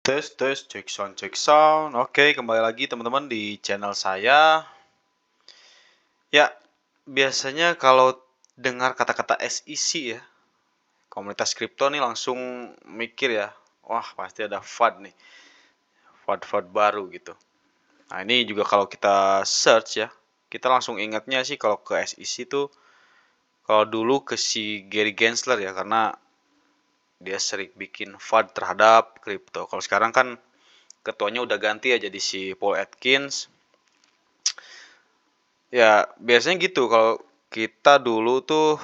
Tes, cek sound. Oke, kembali lagi teman-teman di channel saya. Ya, biasanya kalau dengar kata-kata SEC ya, komunitas kripto nih langsung mikir ya, wah pasti ada FUD nih, FUD baru gitu. Nah ini juga kalau kita search ya, kita langsung ingatnya sih kalau ke SEC tuh, kalau dulu ke si Gary Gensler ya, karena dia sering bikin FUD terhadap kripto. Kalau sekarang kan ketuanya udah ganti ya jadi si Paul Atkins. Ya, biasanya gitu kalau kita dulu tuh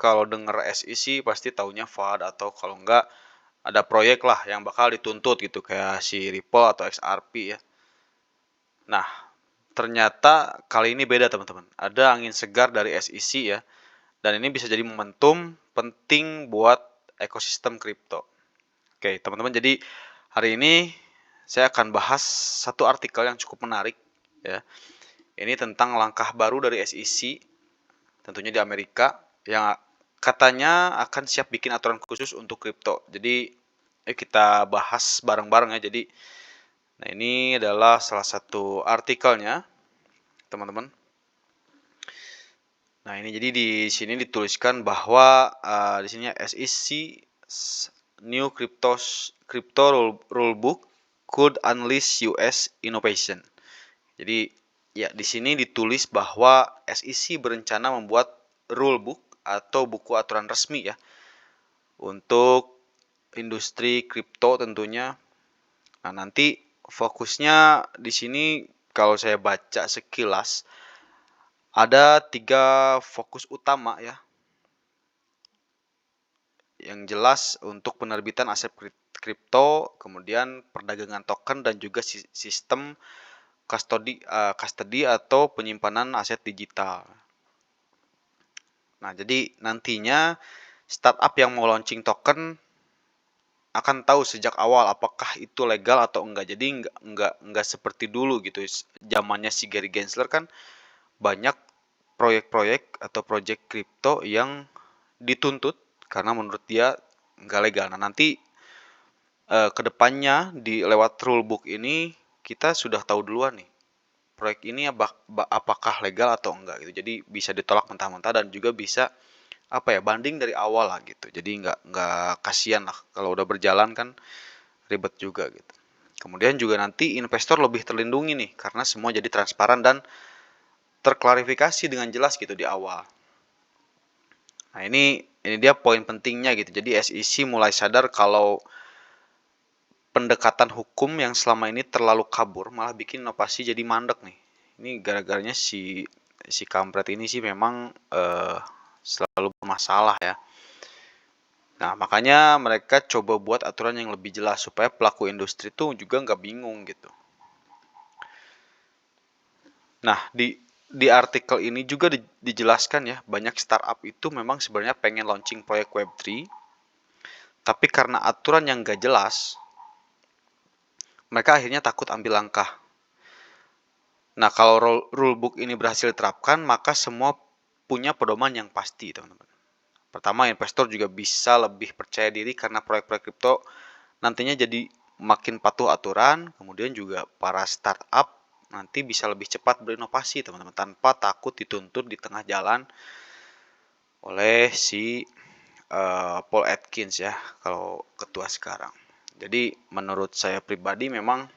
kalau denger SEC pasti taunya FUD atau kalau enggak ada proyek lah yang bakal dituntut gitu kayak si Ripple atau XRP ya. Nah, ternyata kali ini beda teman-teman. Ada angin segar dari SEC ya. Dan ini bisa jadi momentum penting buat ekosistem kripto. Oke, teman-teman, jadi hari ini saya akan bahas satu artikel yang cukup menarik ya. Ini tentang langkah baru dari SEC tentunya di Amerika yang katanya akan siap bikin aturan khusus untuk kripto. Jadi kita bahas bareng-bareng ya. Jadi nah ini adalah salah satu artikelnya, teman-teman. Nah, ini jadi di sini dituliskan bahwa di sini SEC new crypto rulebook could unleash US innovation. Jadi ya di sini ditulis bahwa SEC berencana membuat rulebook atau buku aturan resmi ya untuk industri kripto tentunya. Nah, nanti fokusnya di sini kalau saya baca sekilas ada 3 fokus utama ya. Yang jelas untuk penerbitan aset kripto, kemudian perdagangan token dan juga sistem custody atau penyimpanan aset digital. Nah, jadi nantinya startup yang mau launching token akan tahu sejak awal apakah itu legal atau enggak. Jadi enggak seperti dulu gitu. Zamannya si Gary Gensler kan banyak proyek-proyek atau project kripto yang dituntut karena menurut dia enggak legal. Nah, nanti kedepannya di lewat rulebook ini kita sudah tahu duluan nih proyek ini apakah legal atau enggak gitu. Jadi bisa ditolak mentah-mentah dan juga bisa apa ya banding dari awal lah gitu. Jadi nggak kasihan lah kalau udah berjalan kan ribet juga gitu. Kemudian juga nanti investor lebih terlindungi nih karena semua jadi transparan dan terklarifikasi dengan jelas gitu di awal. Nah ini dia poin pentingnya gitu. Jadi SEC mulai sadar kalau pendekatan hukum yang selama ini terlalu kabur malah bikin inovasi jadi mandek nih. Ini gara-garanya si kampret ini sih memang selalu bermasalah ya. Nah, makanya mereka coba buat aturan yang lebih jelas supaya pelaku industri tuh juga nggak bingung gitu. Nah, di artikel ini juga dijelaskan ya, banyak startup itu memang sebenarnya pengen launching proyek Web3, tapi karena aturan yang nggak jelas, mereka akhirnya takut ambil langkah. Nah, kalau rulebook ini berhasil diterapkan, maka semua punya pedoman yang pasti, teman-teman. Pertama, investor juga bisa lebih percaya diri karena proyek-proyek kripto nantinya jadi makin patuh aturan, kemudian juga para startup nanti bisa lebih cepat berinovasi, teman-teman, tanpa takut dituntut di tengah jalan oleh si Paul Atkins ya, kalau ketua sekarang. Jadi menurut saya pribadi memang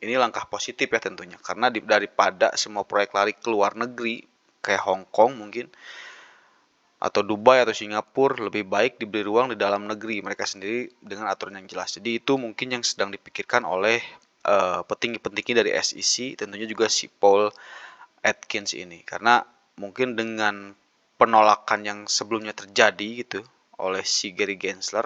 ini langkah positif ya tentunya, karena daripada semua proyek lari ke luar negeri kayak Hong Kong mungkin atau Dubai atau Singapura, lebih baik diberi ruang di dalam negeri mereka sendiri dengan aturan yang jelas. Jadi itu mungkin yang sedang dipikirkan oleh petinggi-petinggi dari SEC, tentunya juga si Paul Atkins ini, karena mungkin dengan penolakan yang sebelumnya terjadi gitu oleh si Gary Gensler,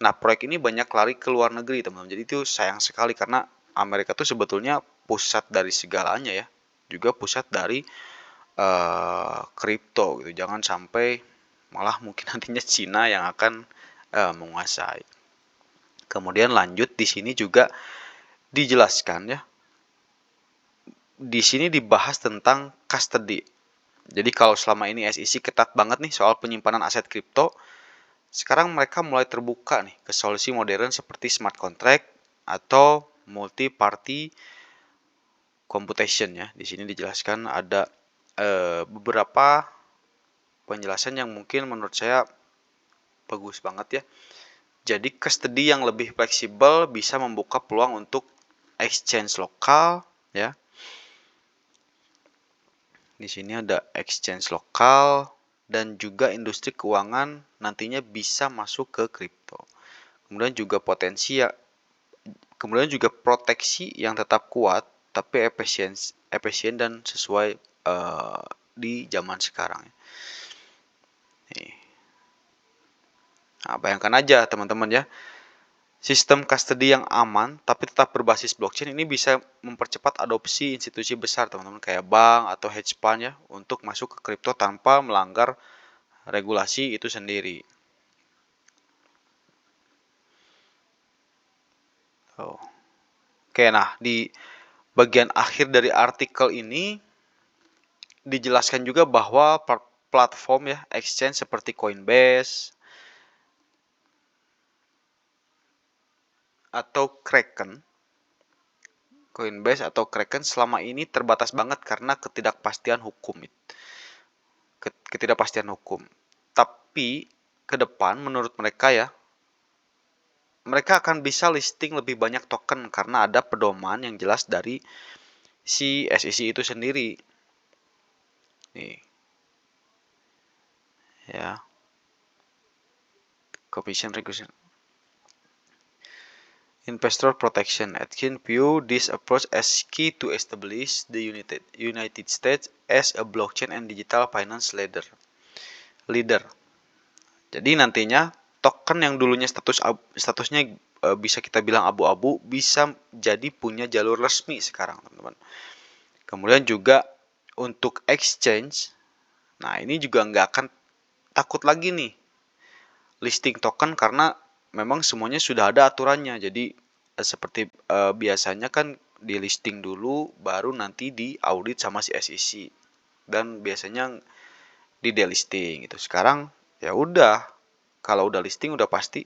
nah proyek ini banyak lari ke luar negeri teman-teman. Jadi itu sayang sekali karena Amerika tuh sebetulnya pusat dari segalanya ya, juga pusat dari kripto gitu. Jangan sampai malah mungkin nantinya Cina yang akan menguasai. Kemudian lanjut di sini juga dijelaskan ya. Di sini dibahas tentang custody. Jadi kalau selama ini SEC ketat banget nih soal penyimpanan aset kripto, sekarang mereka mulai terbuka nih ke solusi modern seperti smart contract atau multi party computation ya. Di sini dijelaskan ada beberapa penjelasan yang mungkin menurut saya bagus banget ya. Jadi custody yang lebih fleksibel bisa membuka peluang untuk exchange lokal ya. Di sini ada exchange lokal dan juga industri keuangan nantinya bisa masuk ke kripto. Kemudian juga kemudian juga proteksi yang tetap kuat tapi efisien dan sesuai di zaman sekarang. Nih. Nah, bayangkan aja teman-teman ya, sistem custody yang aman tapi tetap berbasis blockchain ini bisa mempercepat adopsi institusi besar teman-teman kayak bank atau hedge fund ya untuk masuk ke kripto tanpa melanggar regulasi itu sendiri. Oke, nah di bagian akhir dari artikel ini dijelaskan juga bahwa platform ya exchange seperti Coinbase atau Kraken selama ini terbatas banget karena ketidakpastian hukum. Tapi ke depan menurut mereka ya, mereka akan bisa listing lebih banyak token karena ada pedoman yang jelas dari si SEC itu sendiri. Nih. Ya. Commission Regulation. Investor Protection Atkins view this approach as key to establish the United States as a blockchain and digital finance leader. Jadi nantinya token yang dulunya statusnya bisa kita bilang abu-abu bisa jadi punya jalur resmi sekarang, teman-teman. Kemudian juga untuk exchange, nah ini juga nggak akan takut lagi nih listing token karena memang semuanya sudah ada aturannya. Jadi seperti biasanya kan di listing dulu baru nanti di audit sama si SEC dan biasanya di delisting gitu. Sekarang ya udah, kalau udah listing udah pasti,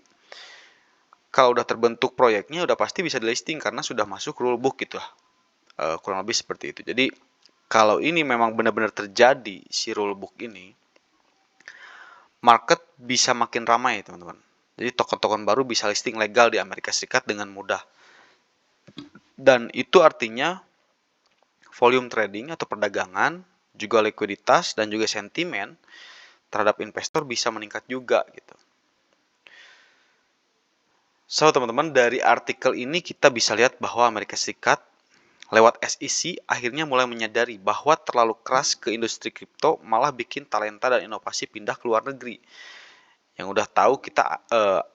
kalau udah terbentuk proyeknya udah pasti bisa di listing karena sudah masuk rulebook gitu lah. Kurang lebih seperti itu. Jadi kalau ini memang benar-benar terjadi si rulebook ini, market bisa makin ramai teman-teman. Jadi token-token baru bisa listing legal di Amerika Serikat dengan mudah. Dan itu artinya volume trading atau perdagangan, juga likuiditas dan juga sentimen terhadap investor bisa meningkat juga gitu. So teman-teman, dari artikel ini kita bisa lihat bahwa Amerika Serikat lewat SEC akhirnya mulai menyadari bahwa terlalu keras ke industri kripto malah bikin talenta dan inovasi pindah ke luar negeri. Yang udah tahu kita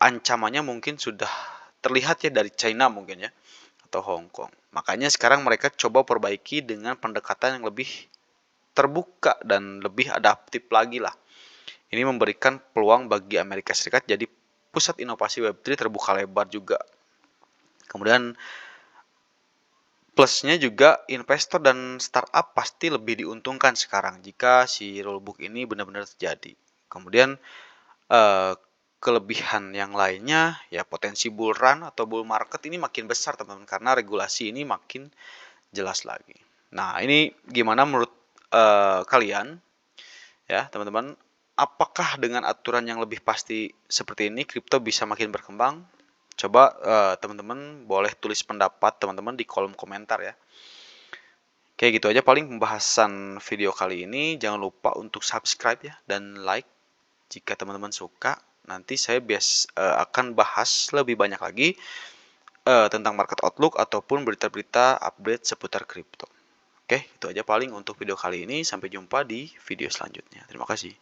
ancamannya mungkin sudah terlihat ya dari China mungkin ya atau Hong Kong. Makanya sekarang mereka coba perbaiki dengan pendekatan yang lebih terbuka dan lebih adaptif lagi lah. Ini memberikan peluang bagi Amerika Serikat jadi pusat inovasi Web3 terbuka lebar juga. Kemudian plusnya juga investor dan startup pasti lebih diuntungkan sekarang jika si rulebook ini benar-benar terjadi. Kemudian kelebihan yang lainnya ya potensi bull run atau bull market ini makin besar teman-teman karena regulasi ini makin jelas lagi. Nah ini gimana menurut kalian ya teman-teman, apakah dengan aturan yang lebih pasti seperti ini kripto bisa makin berkembang? Coba teman-teman boleh tulis pendapat teman-teman di kolom komentar ya. Kayak gitu aja paling pembahasan video kali ini. Jangan lupa untuk subscribe ya dan like jika teman-teman suka. Nanti saya akan bahas lebih banyak lagi tentang market outlook ataupun berita-berita update seputar kripto. Oke, itu aja paling untuk video kali ini. Sampai jumpa di video selanjutnya. Terima kasih.